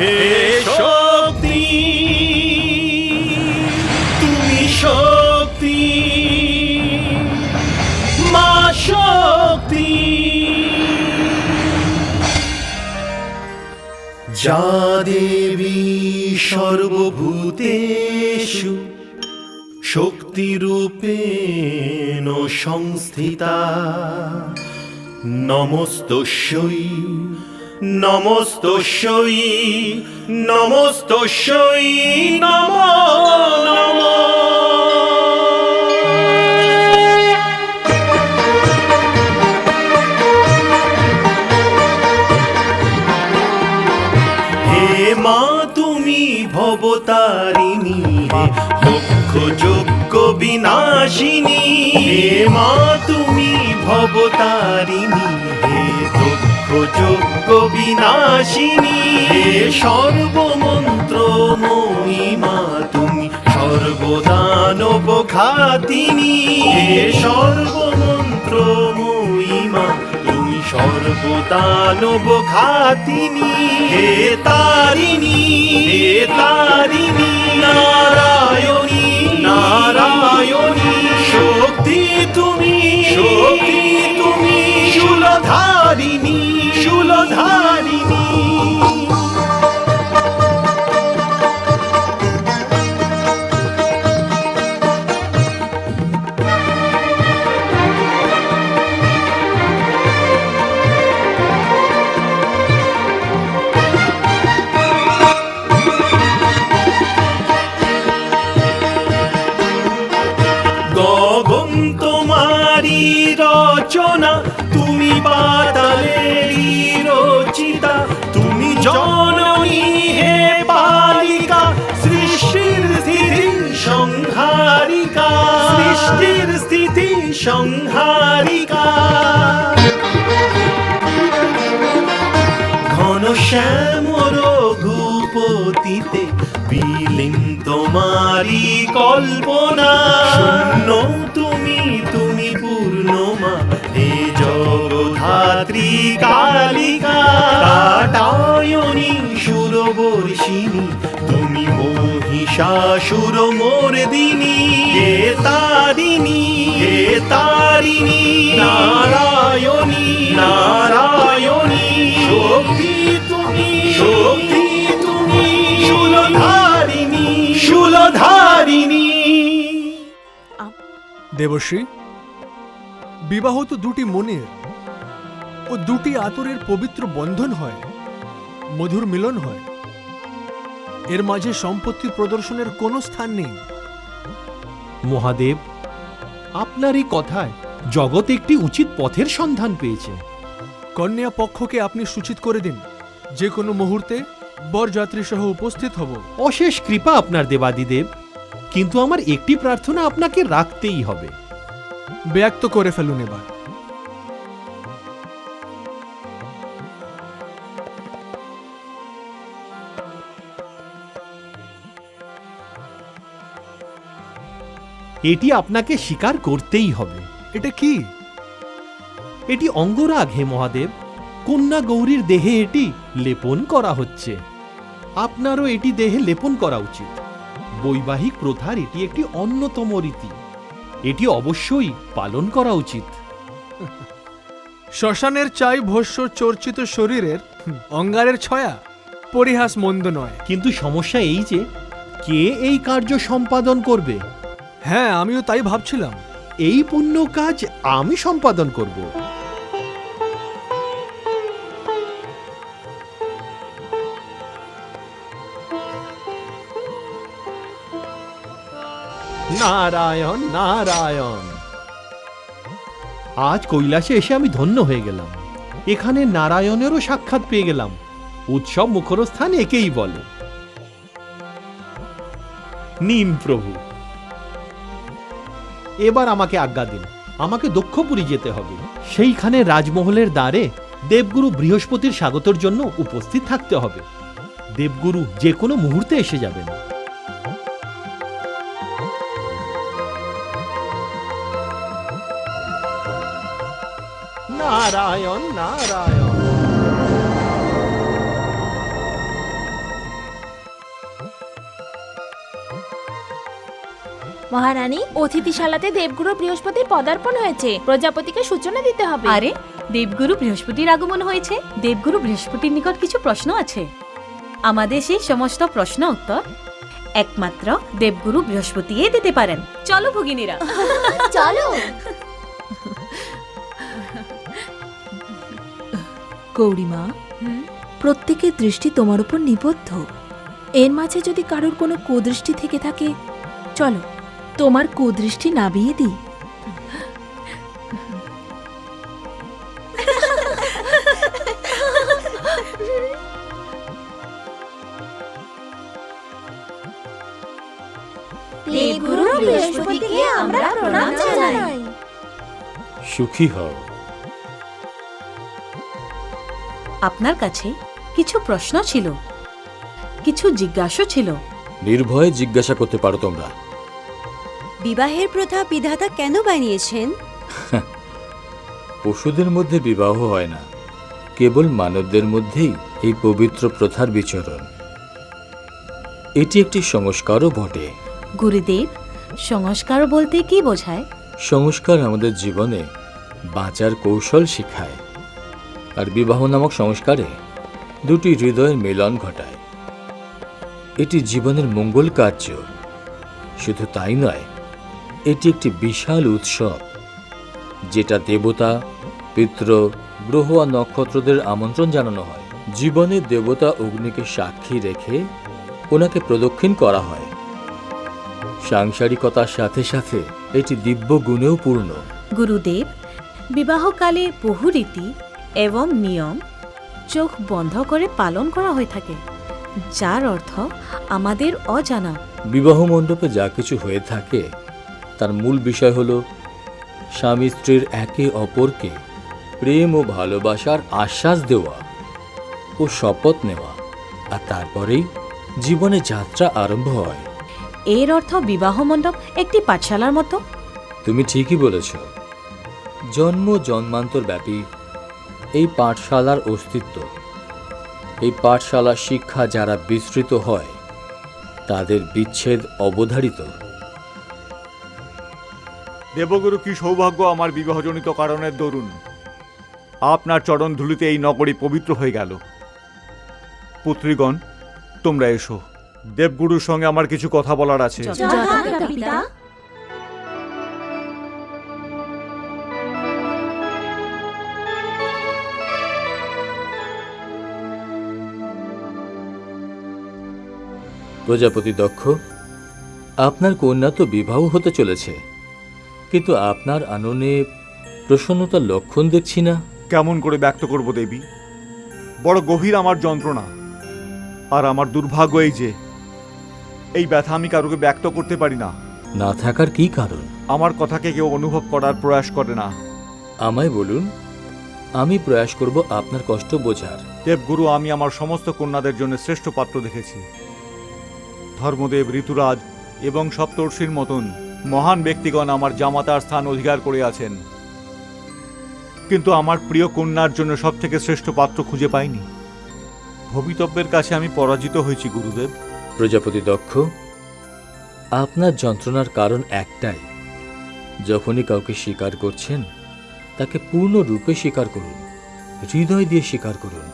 হে শক্তি, তুমি শক্তি, মা শক্তি। যা দেবী সর্বভূতেষু শক্তিরূপেণ সংস্থিতা, নমস্তস্যৈ নমস্তস্যৈ নমস্তস্যৈ নমো নমঃ। হে মা তুমি ভবতারিণী, লক্ষ যজ্ঞ বিনাশিনী। হে মা তুমি ভবতারিণী, হে লক্ষ যজ্ঞ বিনাশিনী। হে সর্বমন্ত্রময়ী মা তুমি সর্বদানব ঘাতিনী। হে সর্বমন্ত্রময়ী মা তুমি সর্বদানব ঘাতিনী। হে তারিণী, হে তারিণী, নারায়ণী, নারায়ণী। শক্তি তুমি, শক্তি তুমি, শূলধারিণী, শূলধারিণী। গগন তোমারি রচনা, তুমি পাতালেরই রচিতা। তুমি জননী হে পালিকা, সৃষ্টির স্থিতি সংহারিকা, সৃষ্টির স্থিতি সংহারিকা। ঘন শ্যাম রঘুপতিতে বিলীন তোমারি কল্পনা। শূন্য তুমি, তুমি পূর্ণমা, হে জগধাত্রী কালিকা। কাটায়নী সুরবর্ষিণী, তুমি মহিষাসুর মর্দিনী। হে তারিণী, হে তারিণী, নারায়ণী, নারায়ণী। শক্তি তুমি, শক্তি তুমি, শূলধারিণী, শূলধারিণী। দেবশ্রী, বিবাহ তো দুটি মনের ও দুটি আতরের পবিত্র বন্ধন হয়, মধুর মিলন হয়। এর মাঝে সম্পত্তি প্রদর্শনের কোনো স্থান নেই। মহাদেব, আপনার এই কথায় জগৎ একটি উচিত পথের সন্ধান পেয়েছে। কন্যা পক্ষকে আপনি সূচিত করে দিন, যে কোনো মুহূর্তে বরযাত্রী সহ উপস্থিত হব। অশেষ কৃপা আপনার দেবাদিদেব, কিন্তু আমার একটি প্রার্থনা আপনাকে রাখতেই হবে। ব্যক্ত করে ফেলুন এবার। এটি আপনাকে স্বীকার করতেই হবে। এটা কি? এটি অঙ্গরাগ হে মহাদেব। কন্যা গৌরীর দেহে এটি লেপন করা হচ্ছে। আপনারও এটি দেহে লেপন করা উচিত। বৈবাহিক প্রথার এটি একটি অন্যতম রীতি। এটি অবশ্যই পালন করা উচিত। শ্মশানের চাই ভস্য চর্চিত শরীরের অঙ্গারের ছয়া পরিহাস মন্দ নয়। কিন্তু সমস্যা এই যে, কে এই কার্য সম্পাদন করবে? হ্যাঁ, আমিও তাই ভাবছিলাম। এই পুণ্য কাজ আমি সম্পাদন করব। নারায়ণ, নারায়ণ। আজ কৈলাসে এসে আমি ধন্য হয়ে গেলাম। এখানে নারায়ণেরও সাক্ষাৎ পেয়ে গেলাম। উৎসব মুখরস্থান একেই বলে। নিন প্রভু, এবার আমাকে আজ্ঞা দিন। আমাকে দক্ষপুরী যেতে হবে। সেইখানে রাজমহলের দ্বারে দেবগুরু বৃহস্পতির স্বাগতের জন্য উপস্থিত থাকতে হবে। দেবগুরু যে কোনো মুহূর্তে এসে যাবেন। নারায়ণ, নারায়ণ। মহারানী, অতিথিশালাতে দেবগুরু বৃহস্পতির পদার্পণ হয়েছে, প্রজাপতিকে সূচনা দিতে হবে। আরে, দেবগুরু বৃহস্পতির আগমন হয়েছে। দেবগুরু বৃহস্পতির নিকট কিছু প্রশ্ন আছে। আমাদের সেই সমস্ত প্রশ্ন উত্তর একমাত্র দেবগুরু বৃহস্পতিই দিতে পারেন। চলো ভগিনীরা। চলো। গৌরীমা, প্রত্যেকের দৃষ্টি তোমার উপর নিবদ্ধ। এর মাঝে যদি কারোর কোনো কুদৃষ্টি থেকে থাকে, চলো তোমার কুদৃষ্টি নাবিয়ে দিই। দেবগুরু বৃহস্পতিকে আমরা প্রণাম জানাই। সুখী হও। আপনার কাছে কিছু প্রশ্ন ছিল, কিছু জিজ্ঞাসা ছিল। নির্ভয়ে জিজ্ঞাসা করতে পারো তোমরা। বিবাহের প্রথা বিধাতা কেন বানিয়েছেন? পশুদের মধ্যে বিবাহ হয় না, কেবল মানবদের মধ্যেই এই পবিত্র প্রথার বিচরণ। এটি একটি সংস্কারও বটে। গুরুদেব, সংস্কার বলতে কি বোঝায়? সংস্কার আমাদের জীবনে বাঁচার কৌশল শেখায়, আর বিবাহ নামক সংস্কারে দুটি হৃদয়ের মিলন ঘটায়। এটি জীবনের মঙ্গল কার্য। শুধু তাই নয়, এটি একটি বিশাল উৎসব, যেটা দেবতা, পিতৃ, গ্রহ আর নক্ষত্রদের আমন্ত্রণ জানানো হয়। জীবনের দেবতা অগ্নিকে সাক্ষী রেখে ওনাকে প্রদক্ষিণ করা হয়। সাংসারিকতার সাথে সাথে এটি দিব্য গুণেও পূর্ণ। গুরুদেব, বিবাহকালে বহু রীতি এবং নিয়ম চোখ বন্ধ করে পালন করা হয়ে থাকে, যার অর্থ আমাদের অজানা। বিবাহ মণ্ডপে যা কিছু হয়ে থাকে তার মূল বিষয় হল স্বামী স্ত্রীর একে অপরকে প্রেম ও ভালোবাসার আশ্বাস দেওয়া ও শপথ নেওয়া, আর তারপরেই জীবনে যাত্রা আরম্ভ হয়। এর অর্থ বিবাহ মণ্ডপ একটি পাঠশালার মতো। তুমি ঠিকই বলেছ। জন্ম জন্মান্তর ব্যাপী এই পাঠশালার অস্তিত্ব। এই পাঠশালার শিক্ষা যারা বিস্তৃত হয়, তাদের বিচ্ছেদ অবধারিত। দেবগুরু, কি সৌভাগ্য আমার বিবাহজনিত কারণের দরুন আপনার চরণ ধুলিতে এই নগরী পবিত্র হয়ে গেল। পুত্রীগণ, তোমরা এসো। দেবগুরুর সঙ্গে আমার কিছু কথা বলার আছে। যথাজ্ঞা পিতা। প্রজাপতি দক্ষ, আপনার কন্যা তো বিবাহ হতে চলেছে, কিন্তু আপনার আননে প্রসন্নতার লক্ষণ দেখছি না। কেমন করে ব্যক্ত করব দেবী? বড় গভীর আমার যন্ত্রণা, আর আমার দুর্ভাগ্য এই যে এই ব্যথা আমি কারোকে ব্যক্ত করতে পারি না। না থাকার কি কারণ? আমার কথাকে কেউ অনুভব করার প্রয়াস করে না। আমায় বলুন, আমি প্রয়াস করব আপনার কষ্ট বোঝার। দেবগুরু, আমি আমার সমস্ত কন্যাদের জন্য শ্রেষ্ঠ পাত্র দেখেছি। ধর্মদেব, ঋতুরাজ এবং সপ্তর্ষির মতন মহান ব্যক্তিগণ আমার জামাতার স্থান অধিকার করে আছেন, কিন্তু আমার প্রিয় কন্যার জন্য সব থেকে শ্রেষ্ঠ পাত্র খুঁজে পাইনি। ভবিতব্যের কাছে আমি পরাজিত হয়েছি গুরুদেব। প্রজাপতি দক্ষ, আপনার যন্ত্রণার কারণ একটাই। যখনই কাউকে স্বীকার করছেন, তাকে পূর্ণরূপে স্বীকার করুন, হৃদয় দিয়ে স্বীকার করুন।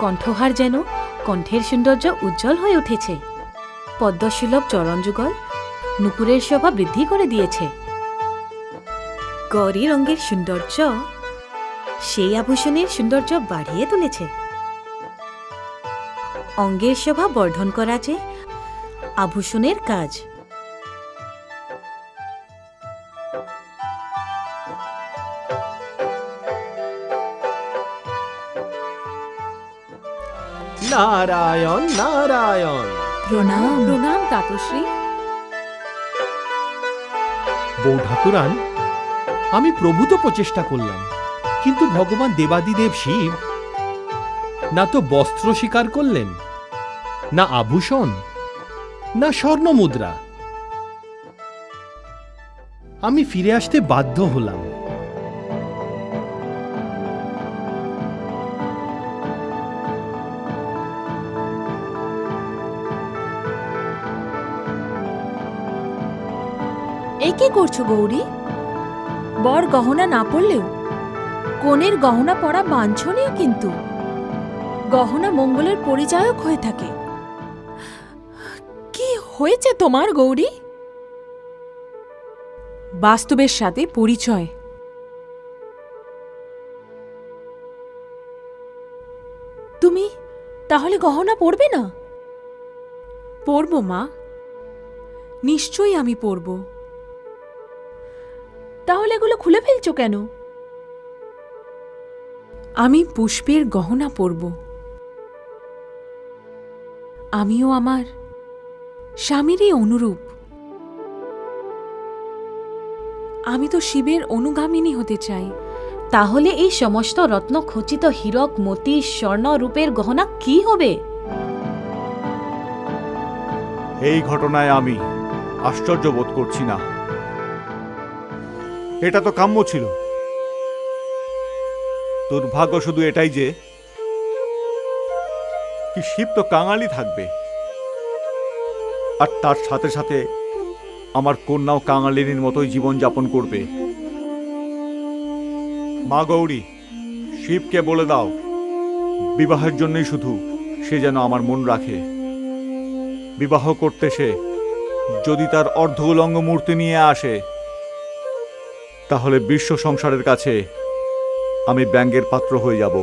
কণ্ঠহার যেন কণ্ঠের সৌন্দর্য উজ্জ্বল হয়ে উঠেছে। পদ্মসুলভ চরণ যুগল নুপুরের শোভা বৃদ্ধি করে দিয়েছে। গৌরীর অঙ্গের সৌন্দর্য সেই আভূষণের সৌন্দর্য বাড়িয়ে তুলেছে। অঙ্গের শোভা বর্ধন করা যে আভূষণের কাজ। নারায়ণ নারায়ণ। প্রণাম। প্রণাম তাতশ্রী। বউ ঠাকুরান, আমি প্রভূত প্রচেষ্টা করলাম, কিন্তু ভগবান দেবাদিদেব শিব না তো বস্ত্র স্বীকার করলেন, না আভূষণ, না স্বর্ণ মুদ্রা? আমি ফিরে আসতে বাধ্য হলাম। এ কি করছো গৌরী? বর গহনা না পরলেও কনের গহনা পরা বাঞ্ছনীয়, কিন্তু গহনা মঙ্গলের পরিচায়ক হয়ে থাকে। কি হয়েছে তোমার গৌরী? বাস্তবের সাথে পরিচয়। তুমি তাহলে গহনা পরবে না? পরব মা, নিশ্চয়ই আমি পরব। তাহলে এগুলো খুলে ফেলছো কেন? আমি পুষ্পের গহনা পরব। আমিও আমার স্বামীরই অনুরূপ। আমি তো শিবের অনুগামিনী হতে চাই। তাহলে এই সমস্ত রত্ন খচিত হীরক মতি স্বর্ণ রূপের গহনা কি হবে? এই ঘটনায় আমি আশ্চর্য বোধ করছি না। এটা তো কাম্য ছিল। দুর্ভাগ্য শুধু এটাই যে কি শিব তো কাঙালি থাকবে, আর তার সাথে সাথে আমার কন্যাও কাঙালিনীর মতোই জীবনযাপন করবে। মা গৌরী, শিবকে বলে দাও বিবাহের জন্যই শুধু সে যেন আমার মন রাখে। বিবাহ করতে সে যদি তার অর্ধ উলঙ্গ মূর্তি নিয়ে আসে, তাহলে বিশ্ব সংসারের কাছে আমি ব্যঙ্গের পাত্র হয়ে যাব।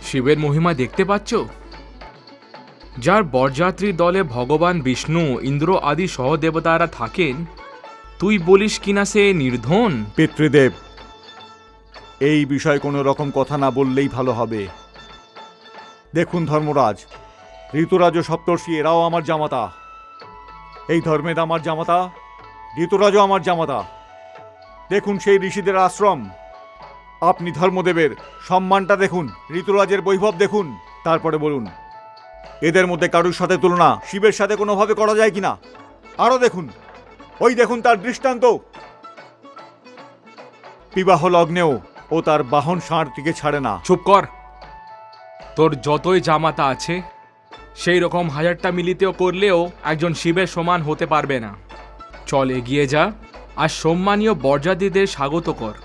শিবের মহিমা দেখতে পাচ্ছ? যার বরযাত্রী দলে ভগবান বিষ্ণু, ইন্দ্র আদি সহদেবতারা থাকেন, তুই বলিস কিনা সে নির্ধন? পিতৃদেব, এই বিষয়ে কোনো রকম কথা না বললেই ভালো হবে। দেখুন ধর্মরাজ, ঋতুরাজ ও সপ্তর্ষি এরাও আমার জামাতা। এই ধর্মেদ আমার জামাতা, ঋতুরাজও আমার জামাতা। দেখুন সেই ঋষিদের আশ্রম। আপনি ধর্মদেবের সম্মানটা দেখুন, ঋতুরাজের বৈভব দেখুন, তারপরে বলুন এদের মধ্যে কারুর সাথে তুলনা শিবের সাথে কোনোভাবে করা যায় কিনা। আরও দেখুন, ওই দেখুন তার দৃষ্টান্ত। বিবাহ লগ্নেও ও তার বাহন ষাঁড়টিকে ছাড়ে না। চুপ কর। তোর যতই জামাতা আছে, সেই রকম হাজারটা মিলিতেও করলেও একজন শিবের সমান হতে পারবে না। চল এগিয়ে যা, আর সম্মানীয় বরযাত্রীদের স্বাগত কর।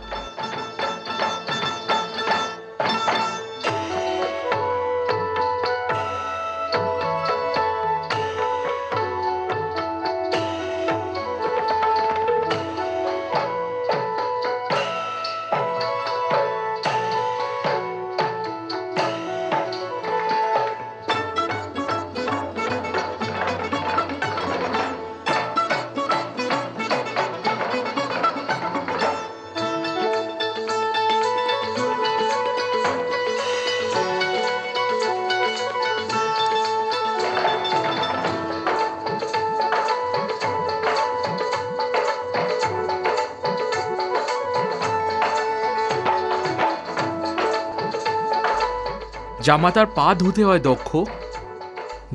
জামাতার পা ধুতে হয় দক্ষ।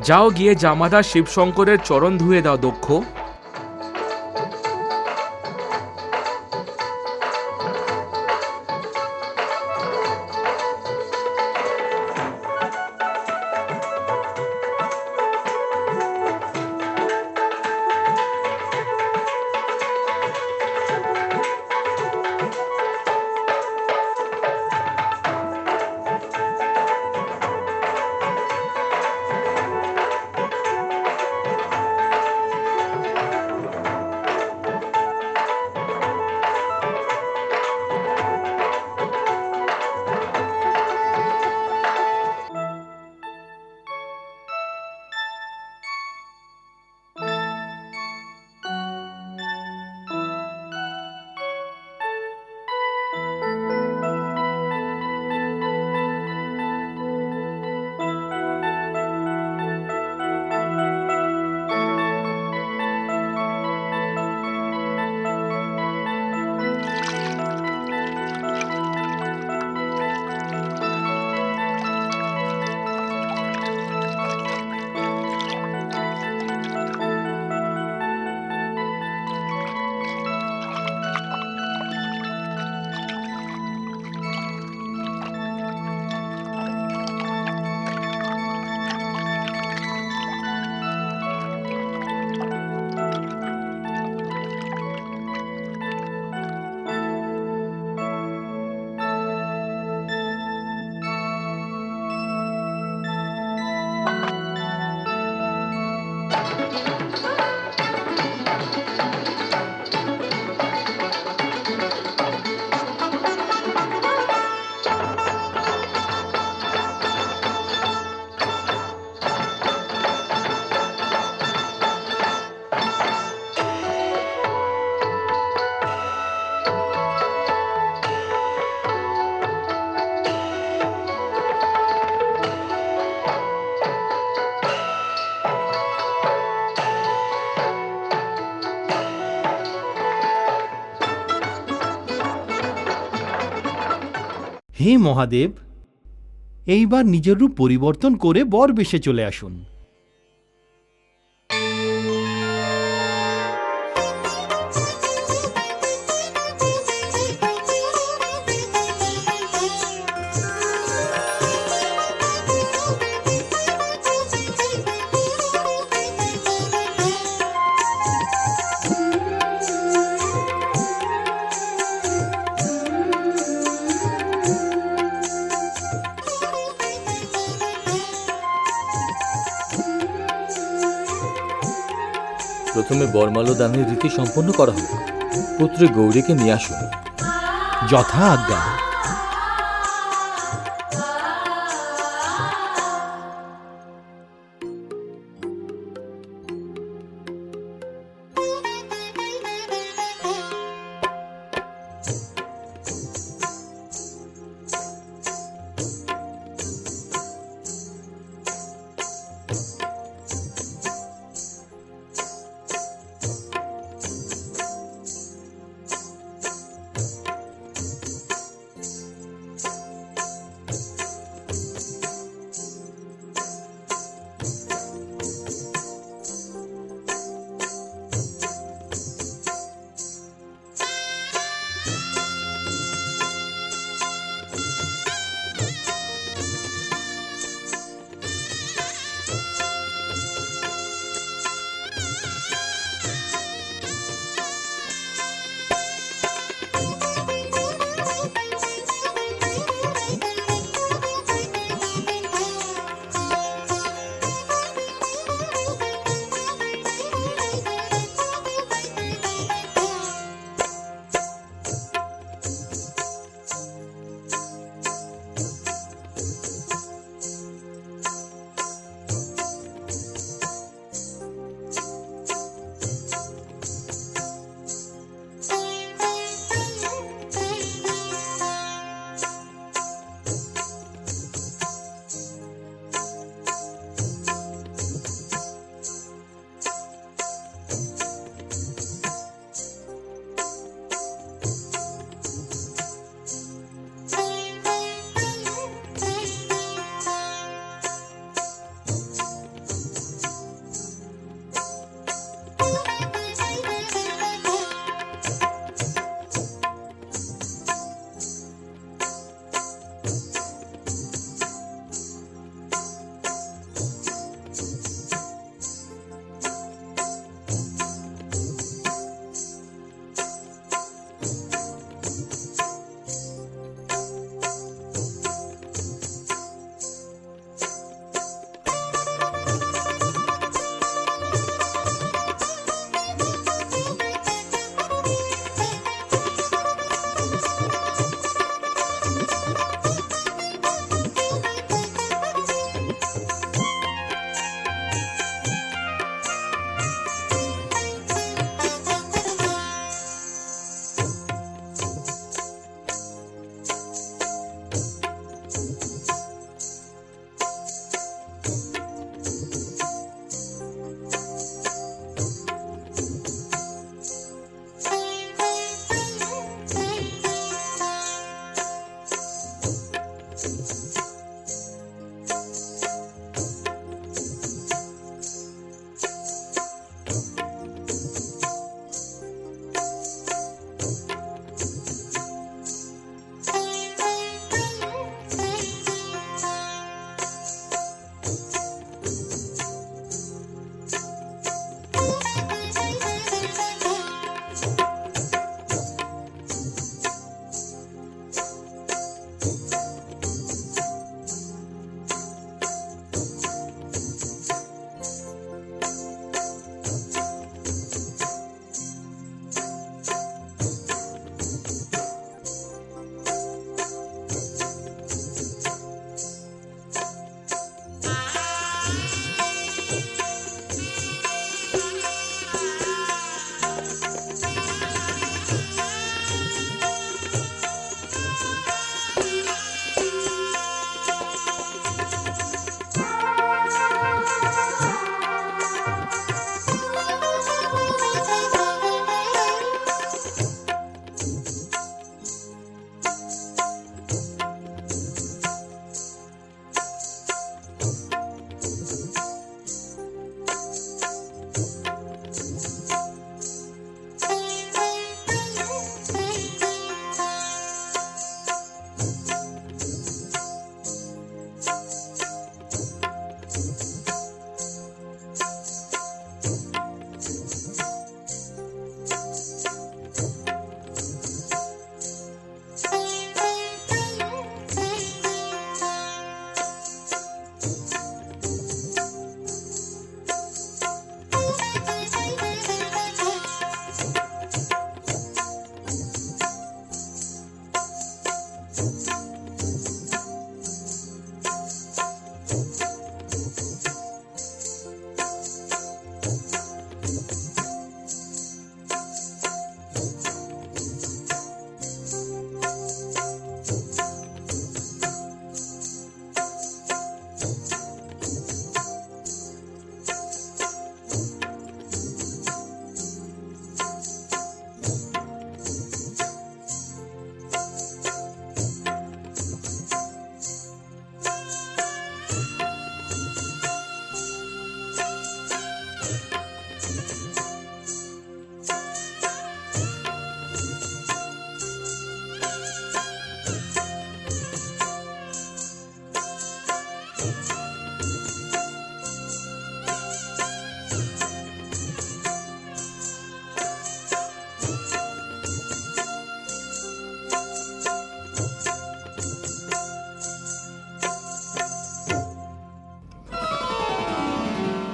যাও গিয়ে জামাতা শিবশঙ্করের চরণ ধুয়ে দাও দক্ষ। হে মহাদেব, এইবার নিজের রূপ পরিবর্তন করে বর বেশে চলে আসুন। প্রথমে বরমাল্য দানের রীতি সম্পন্ন করা হোক। পুত্রী গৌরীকে নিয়ে আসুন। যথা আজ্ঞা।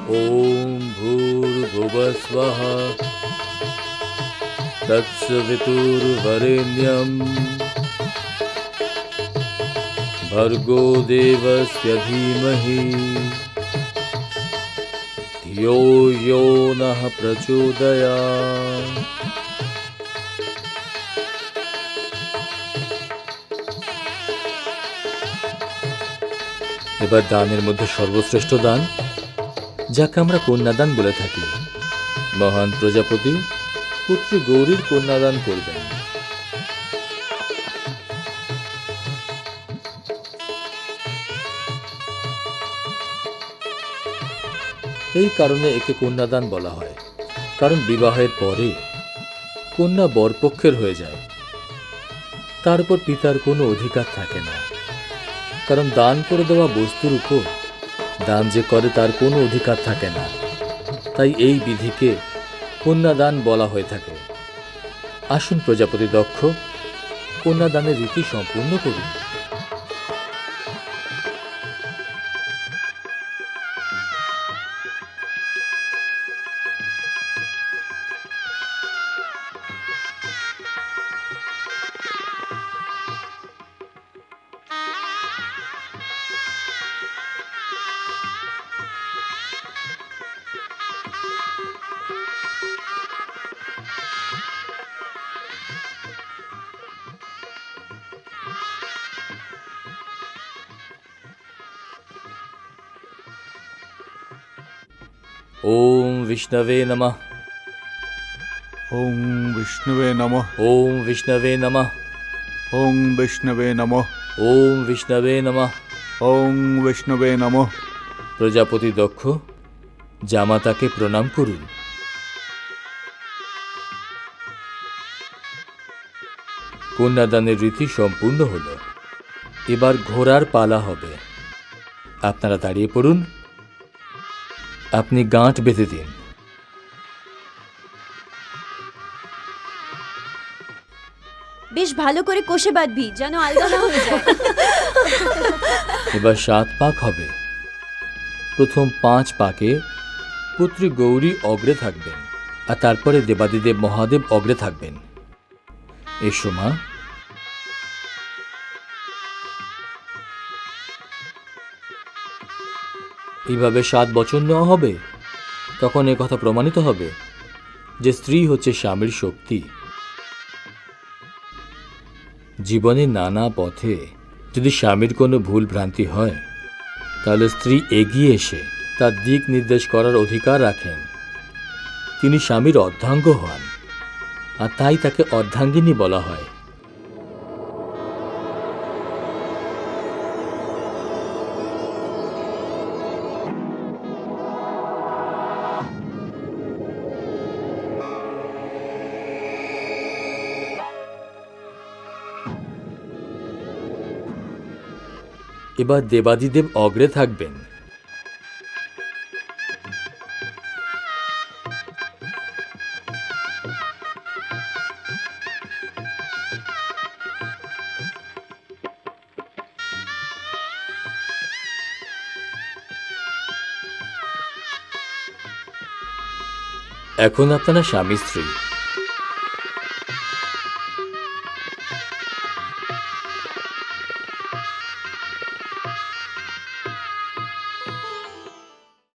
ॐ भूर्भुवस्वः तत्सवितुर्वरेण्यं भर्गो देवस्य धीमहि धियो यो नः प्रचोदयात्। এবার দানের মধ্যে সর্বশ্রেষ্ঠ দান, যাকে আমরা কন্যাদান বলে থাকি, মহান প্রজাপতি পুত্রী গৌরীর কন্যাদান করবেন। এই কারণে একে কন্যাদান বলা হয়, কারণ বিবাহের পরে কন্যা বরপক্ষের হয়ে যায়, তার উপর পিতার কোনো অধিকার থাকে না, কারণ দান করে দেওয়া বস্তুর উপর দান যে করে তার কোনো অধিকার থাকে না। তাই এই বিধিকে কন্যাদান বলা হয়ে থাকে। আসুন প্রজাপতি দক্ষ, কন্যাদানের রীতি সম্পূর্ণ করুন। ওম বিষ্ণবে নমঃ। ওম বিষ্ণুবে নমঃ। ওম বিষ্ণবে নমঃ। ওং বৈষ্ণবে নমঃ। ওম বিষ্ণবে নমঃ। ওং বৈষ্ণবে নমঃ। প্রজাপতি দক্ষ, জামাতাকে প্রণাম করুন। কন্যাদানের রীতি সম্পূর্ণ হল। এবার ঘোড়ার পালা হবে। আপনারা দাঁড়িয়ে পড়ুন। আপনি গাঁট বেঁধে দিন। বেশ ভালো করে কষে বাঁধবি, যেন আলগা না হয়ে যায়। এবার 7 পাক হবে। প্রথম 5 পাকে পুত্রী গৌরী অগ্রে থাকবেন, আর তারপরে দেবাদিদেব মহাদেব অগ্রে থাকবেন। এসো মা। এইভাবে 7 বচন নেওয়া হবে। তখন এ কথা প্রমাণিত হবে যে স্ত্রী হচ্ছে স্বামীর শক্তি। জীবনে নানা পথে যদি স্বামীর কোনো ভুল ভ্রান্তি হয়, তাহলে স্ত্রী এগিয়ে এসে তার দিক নির্দেশ করার অধিকার রাখেন। তিনি স্বামীর অর্ধাঙ্গ হন, আর তাই তাকে অর্ধাঙ্গিনী বলা হয়। এবার দেবাদিদেব অগ্রে থাকবেন। এখন আপনারা স্বামী স্ত্রী।